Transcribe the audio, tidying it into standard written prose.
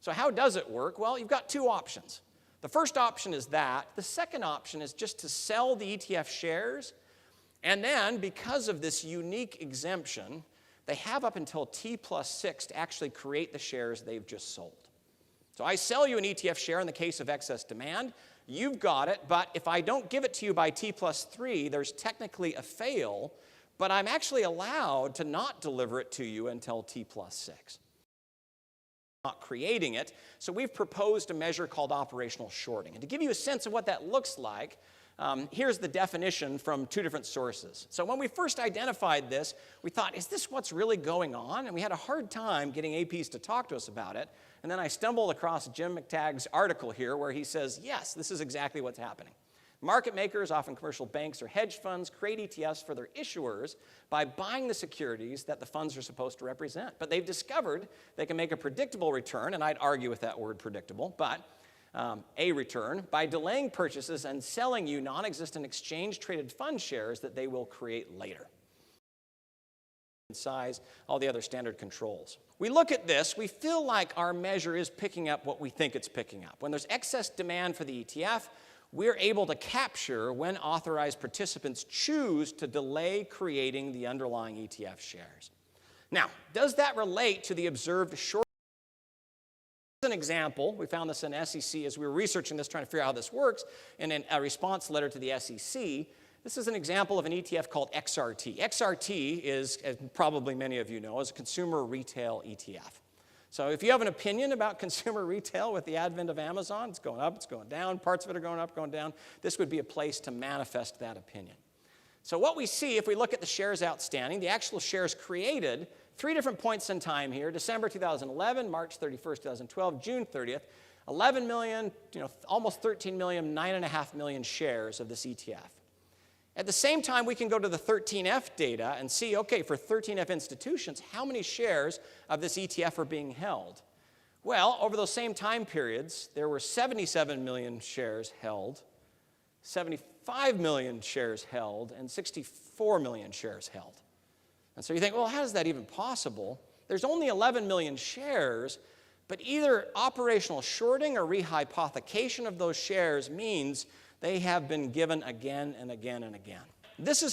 So how does it work? Well, you've got two options. The first option is that. The second option is just to sell the ETF shares, and then because of this unique exemption, they have up until T+6 to actually create the shares they've just sold. So I sell you an ETF share in the case of excess demand. You've got it, but if I don't give it to you by T+3, there's technically a fail, but I'm actually allowed to not deliver it to you until T+6. Not creating it, so we've proposed a measure called operational shorting. And to give you a sense of what that looks like, here's the definition from two different sources. So when we first identified this, we thought, is this what's really going on? And we had a hard time getting APs to talk to us about it. And then I stumbled across Jim McTagg's article here where he says, yes, this is exactly what's happening. Market makers, often commercial banks or hedge funds, create ETFs for their issuers by buying the securities that the funds are supposed to represent. But they've discovered they can make a predictable return, and I'd argue with that word predictable, but a return by delaying purchases and selling you non-existent exchange-traded fund shares that they will create later. Size, all the other standard controls. We look at this, we feel like our measure is picking up what we think it's picking up. When there's excess demand for the ETF, we're able to capture when authorized participants choose to delay creating the underlying ETF shares. Now, does that relate to the observed short? An example, we found this in SEC as we were researching this, trying to figure out how this works, and in a response letter to the SEC. This is an example of an ETF called XRT. XRT is, as probably many of you know, is a consumer retail ETF. So if you have an opinion about consumer retail with the advent of Amazon, it's going up, it's going down, parts of it are going up, going down, this would be a place to manifest that opinion. So what we see, if we look at the shares outstanding, the actual shares created, 3 different points in time here: December 2011, March 31st, 2012, June 30th, 11 million, almost 13 million, 9.5 million shares of this ETF. At the same time, we can go to the 13F data and see, okay, for 13F institutions, how many shares of this ETF are being held? Well, over those same time periods, there were 77 million shares held, 75 million shares held, and 64 million shares held. And so you think, well, how is that even possible? There's only 11 million shares, but either operational shorting or rehypothecation of those shares means they have been given again and again and again. This is